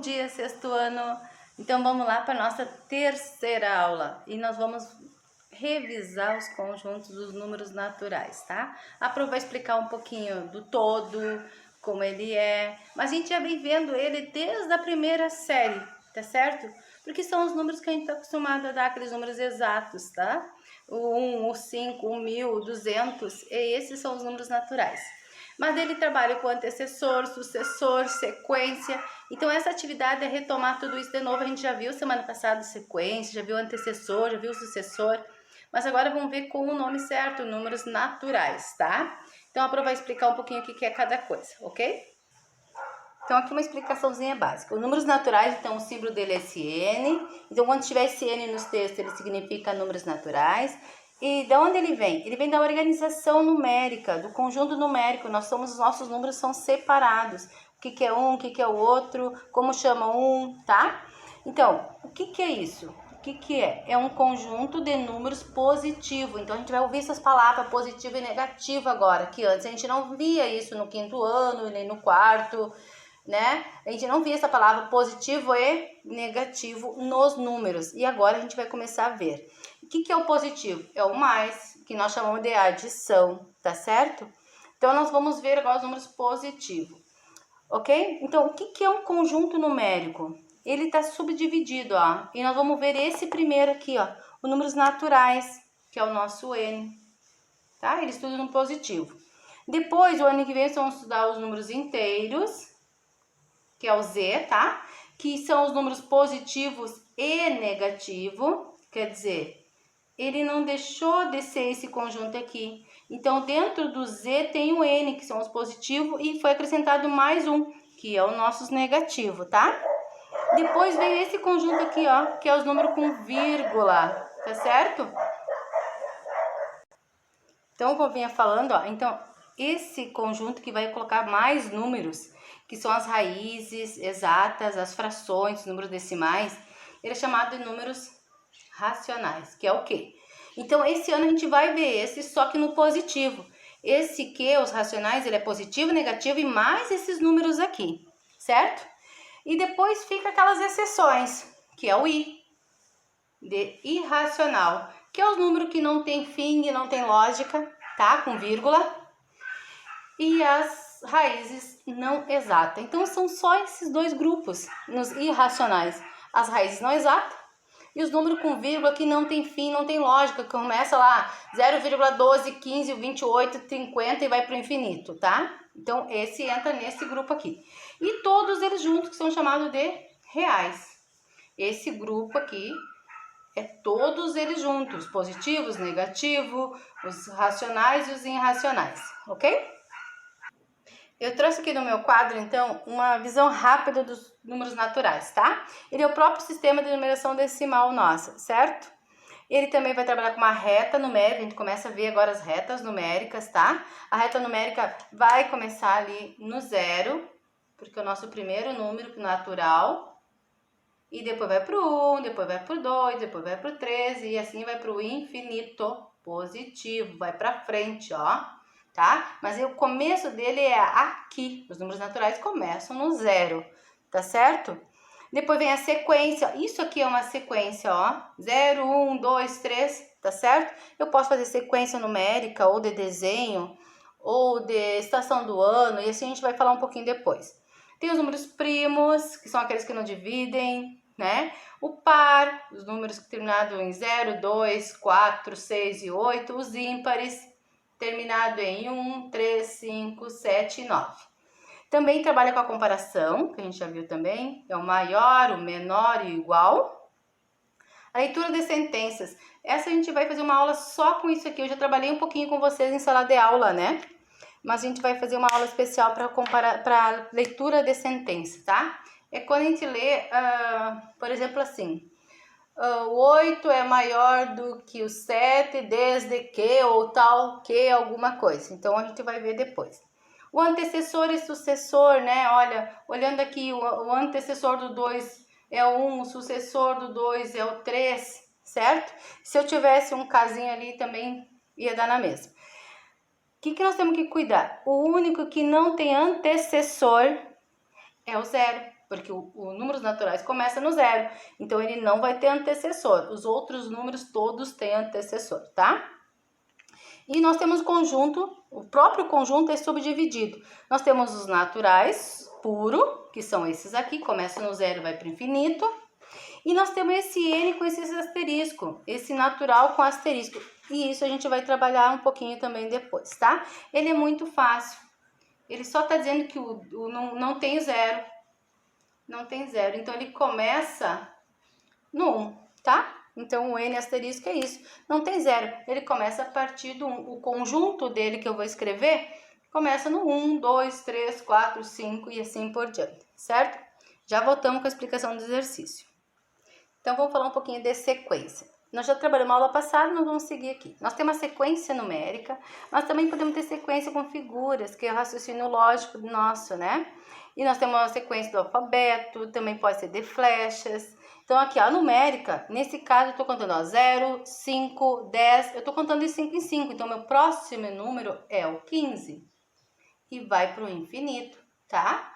Bom dia, sexto ano! Então vamos lá para a nossa terceira aula e nós vamos revisar os conjuntos dos números naturais, tá? A Pro vai explicar um pouquinho do todo, como ele é, mas a gente já vem vendo ele desde a primeira série, tá certo? Porque são os números que a gente está acostumado a dar, aqueles números exatos, tá? O 1, o 5, o 1000, o 200, e esses são os números naturais. Mas ele trabalha com antecessor, sucessor, sequência. Então essa atividade é retomar tudo isso de novo. A gente já viu semana passada sequência, já viu antecessor, já viu sucessor. Mas agora vamos ver com o nome certo, números naturais, tá? Então a Pro vai explicar um pouquinho o que é cada coisa, ok? Então aqui uma explicaçãozinha básica. Os números naturais, então o símbolo dele é SN. Então quando tiver SN nos textos, ele significa números naturais. E de onde ele vem? Ele vem da organização numérica, do conjunto numérico. Os nossos números são separados. O que é um, o que é o outro, como chama um, tá? Então, o que é isso? O que é? É um conjunto de números positivo. Então, a gente vai ouvir essas palavras positivo e negativo agora, que antes a gente não via isso no quinto ano, nem no quarto, né? A gente não via essa palavra positivo e negativo nos números. E agora a gente vai começar a ver. O que é o positivo? É o mais, que nós chamamos de adição, tá certo? Então, nós vamos ver agora os números positivos, ok? Então, o que é um conjunto numérico? Ele está subdividido, ó. E nós vamos ver esse primeiro aqui, ó. Os números naturais, que é o nosso N, tá? Ele estuda no positivo. Depois, o ano que vem, vamos estudar os números inteiros, que é o Z, tá? Que são os números positivos e negativo, quer dizer, ele não deixou de ser esse conjunto aqui. Então, dentro do Z tem o N, que são os positivos, e foi acrescentado mais um, que é o nosso negativo, tá? Depois veio esse conjunto aqui, ó, que é os números com vírgula, tá certo? Então, como eu vinha falando, ó, então, esse conjunto que vai colocar mais números, que são as raízes exatas, as frações, os números decimais, ele é chamado de números racionais, que é o quê? Então, esse ano a gente vai ver esse, só que no positivo. Esse que, os racionais, ele é positivo, negativo e mais esses números aqui, certo? E depois fica aquelas exceções, que é o I, de irracional, que é os números que não tem fim e não tem lógica, tá? Com vírgula. E as raízes não exatas. Então, são só esses dois grupos nos irracionais. As raízes não exatas e os números com vírgula que não tem fim, não tem lógica, que começa lá 0,12, 15, 28, 50 e vai para o infinito, tá? Então, esse entra nesse grupo aqui. E todos eles juntos, que são chamados de reais. Esse grupo aqui é todos eles juntos, positivos, negativos, os racionais e os irracionais, ok? Eu trouxe aqui no meu quadro, então, uma visão rápida dos números naturais, tá? Ele é o próprio sistema de numeração decimal nossa, certo? Ele também vai trabalhar com uma reta numérica, a gente começa a ver agora as retas numéricas, tá? A reta numérica vai começar ali no 0, porque é o nosso primeiro número natural, e depois vai para o 1, depois vai para o 2, depois vai para o 3, e assim vai para o infinito positivo, vai para frente, ó. Tá? Mas o começo dele é aqui. Os números naturais começam no 0, tá certo? Depois vem a sequência. Isso aqui é uma sequência, ó. 0, 1, 2, 3, tá certo? Eu posso fazer sequência numérica ou de desenho ou de estação do ano, e assim a gente vai falar um pouquinho depois. Tem os números primos, que são aqueles que não dividem, né? O par, os números terminados em 0, 2, 4, 6 e 8. Os ímpares, terminado em 1, 3, 5, 7 e 9. Também trabalha com a comparação, que a gente já viu também, é o maior, o menor e o igual. A leitura de sentenças, essa a gente vai fazer uma aula só com isso aqui, eu já trabalhei um pouquinho com vocês em sala de aula, né? Mas a gente vai fazer uma aula especial para leitura de sentença, tá? É quando a gente lê, por exemplo, assim, o 8 é maior do que o 7 desde que ou tal que alguma coisa. Então, a gente vai ver depois. O antecessor e sucessor, né? Olha, olhando aqui, o antecessor do 2 é o 1, o sucessor do 2 é o 3, certo? Se eu tivesse um casinho ali, também ia dar na mesma. O que nós temos que cuidar? O único que não tem antecessor é o 0. porque o números naturais começa no 0, então ele não vai ter antecessor. Os outros números todos têm antecessor, tá? E nós temos conjunto, o próprio conjunto é subdividido. Nós temos os naturais puro, que são esses aqui, começa no 0 e vai para o infinito. E nós temos esse N com esse asterisco, esse natural com asterisco. E isso a gente vai trabalhar um pouquinho também depois, tá? Ele é muito fácil. Ele só está dizendo que não tem 0. Não tem 0. Então, ele começa no 1, tá? Então, o N asterisco é isso. Não tem 0. Ele começa a partir do 1. O conjunto dele que eu vou escrever começa no 1, 2, 3, 4, 5 e assim por diante, certo? Já voltamos com a explicação do exercício. Então, vamos falar um pouquinho de sequência. Nós já trabalhamos a aula passada, nós vamos seguir aqui. Nós temos a sequência numérica, mas também podemos ter sequência com figuras, que é o raciocínio lógico nosso, né? E nós temos a sequência do alfabeto, também pode ser de flechas. Então, aqui, a numérica, nesse caso, eu estou contando, ó, 0, 5, 10, eu estou contando de 5 em 5. Então, meu próximo número é o 15. E vai para o infinito, tá?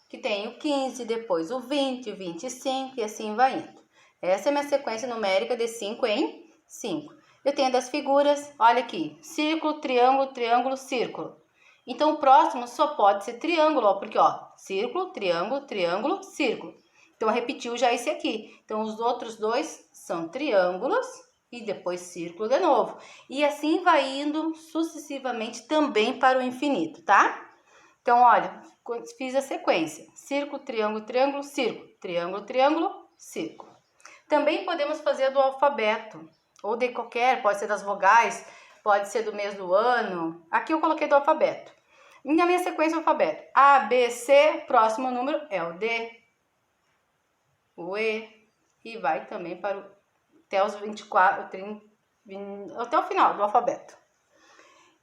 Que tem o 15, depois o 20, o 25 e assim vai indo. Essa é a minha sequência numérica de 5 em 5. Eu tenho das figuras, olha aqui, círculo, triângulo, triângulo, círculo. Então, o próximo só pode ser triângulo, ó, porque, ó, círculo, triângulo, triângulo, círculo. Então, repetiu já esse aqui. Então, os outros dois são triângulos e depois círculo de novo. E assim vai indo sucessivamente também para o infinito, tá? Então, olha, fiz a sequência. Círculo, triângulo, triângulo, círculo. Triângulo, triângulo, círculo. Também podemos fazer do alfabeto, ou de qualquer, pode ser das vogais, pode ser do mês do ano. Aqui eu coloquei do alfabeto. E na minha sequência alfabeto, A, B, C, próximo número é o D, o E, e vai também para até os 24, 30, 20, até o final do alfabeto.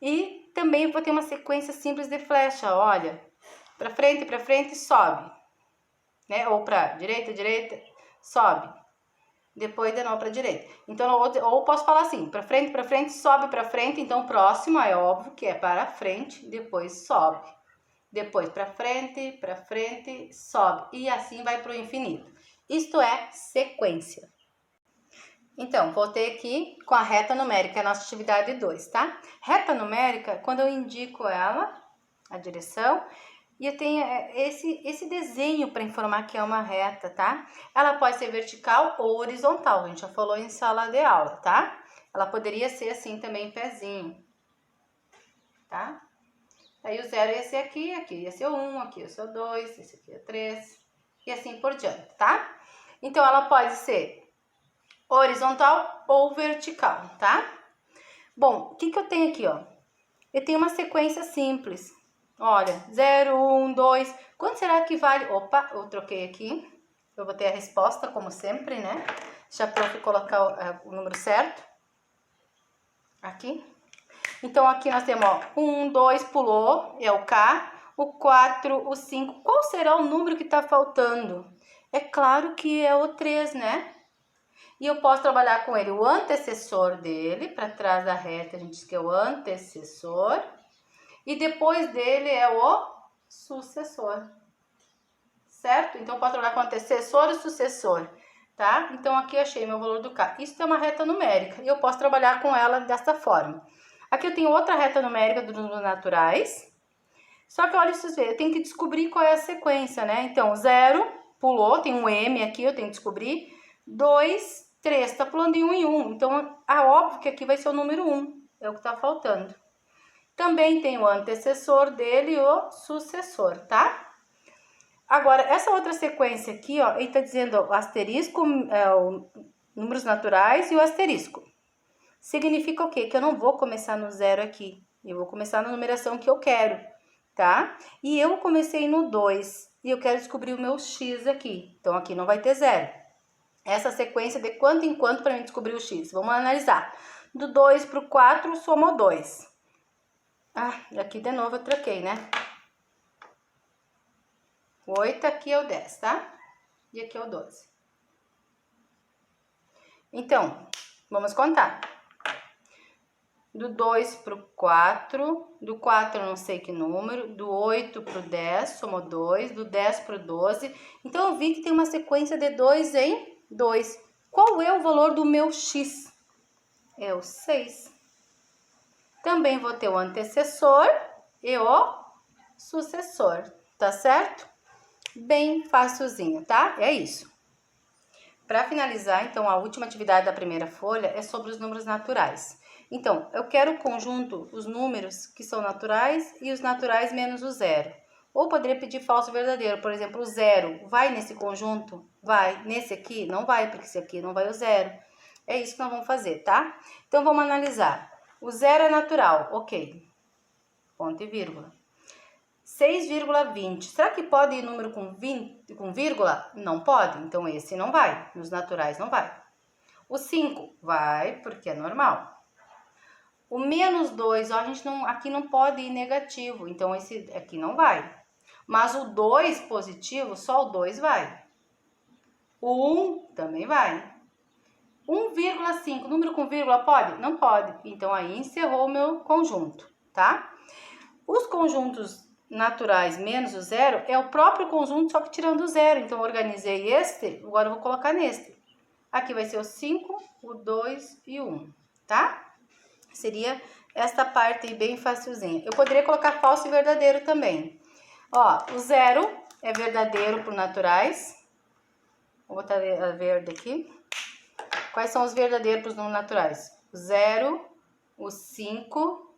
E também vou ter uma sequência simples de flecha, olha, para frente, sobe, né? Ou para direita, direita, sobe. Depois de novo para direita. Então, ou posso falar assim, para frente, sobe para frente. Então, o próximo é óbvio que é para frente, depois sobe. Depois para frente, sobe. E assim vai para o infinito. Isto é sequência. Então, voltei aqui com a reta numérica, a nossa atividade 2, tá? Reta numérica, quando eu indico ela, a direção, e eu tenho esse desenho para informar que é uma reta, tá? Ela pode ser vertical ou horizontal, a gente já falou em sala de aula, tá? Ela poderia ser assim também em pezinho, tá? Aí o 0 ia ser aqui ia ser o 1, aqui ia ser o 2, esse aqui é 3, e assim por diante, tá? Então, ela pode ser horizontal ou vertical, tá? Bom, o que eu tenho aqui, ó? Eu tenho uma sequência simples. Olha, 0, 1, 2. Quanto será que vale? Opa, eu troquei aqui. Eu vou ter a resposta, como sempre, né? Deixa a prof colocar o número certo. Aqui. Então, aqui nós temos, ó, 1, 2, pulou, é o K. O 4, o 5. Qual será o número que tá faltando? É claro que é o 3, né? E eu posso trabalhar com ele o antecessor dele, para trás da reta, a gente diz que é o antecessor. E depois dele é o sucessor, certo? Então, eu posso trabalhar com antecessor e sucessor, tá? Então, aqui eu achei meu valor do K. Isso é uma reta numérica e eu posso trabalhar com ela dessa forma. Aqui eu tenho outra reta numérica dos números naturais. Só que, olha, vocês verem, eu tenho que descobrir qual é a sequência, né? Então, 0, pulou, tem um M aqui, eu tenho que descobrir. 2, 3, tá pulando em 1 em 1. Então, é óbvio que aqui vai ser o número 1, é o que tá faltando. Também tem o antecessor dele e o sucessor, tá? Agora, essa outra sequência aqui, ó, ele tá dizendo o asterisco, números naturais e o asterisco. Significa o quê? Que eu não vou começar no 0 aqui. Eu vou começar na numeração que eu quero, tá? E eu comecei no 2 e eu quero descobrir o meu x aqui. Então, aqui não vai ter 0. Essa sequência de quanto em quanto para mim descobrir o x. Vamos analisar. Do 2 para o 4, somou 2. Ah, aqui de novo eu troquei, né? O 8 aqui é o 10, tá? E aqui é o 12. Então, vamos contar. do 2 para o 4, do 4 eu não sei que número, do 8 para o 10, somou 2, do 10 para o 12. Então, eu vi que tem uma sequência de 2 em 2. Qual é o valor do meu x? É o 6. Também vou ter o antecessor e o sucessor, tá certo? Bem facilzinho, tá? É isso. Para finalizar, então, a última atividade da primeira folha é sobre os números naturais. Então, eu quero o conjunto, os números que são naturais e os naturais menos o zero. Ou poderia pedir falso e verdadeiro. Por exemplo, o zero vai nesse conjunto? Vai. Nesse aqui? Não vai, porque esse aqui não vai o zero. É isso que nós vamos fazer, tá? Então, vamos analisar. O zero é natural, ok. Ponto e vírgula. 6,20. Será que pode ir número com vírgula? Não pode, então esse não vai. Nos naturais não vai. O 5 vai, porque é normal. O menos 2, ó, a gente não, aqui não pode ir negativo, então esse aqui não vai. Mas o 2 positivo, só o 2 vai. O 1 também vai. 1,5, número com vírgula pode? Não pode. Então aí encerrou o meu conjunto, tá? Os conjuntos naturais menos o zero é o próprio conjunto, só que tirando o zero. Então, eu organizei este, agora eu vou colocar neste. Aqui vai ser o 5, o 2 e o 1, tá? Seria esta parte aí bem facilzinha. Eu poderia colocar falso e verdadeiro também. Ó, o zero é verdadeiro para naturais. Vou botar a verde aqui. Quais são os verdadeiros para os números naturais? O 0, o 5,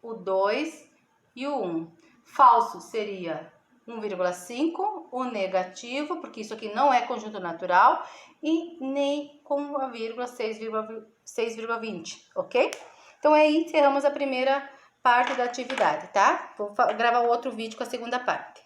o 2 e o 1. Falso seria 1,5, o negativo, porque isso aqui não é conjunto natural, e nem com a vírgula 6,20, ok? Então, aí encerramos a primeira parte da atividade, tá? Vou gravar outro vídeo com a segunda parte.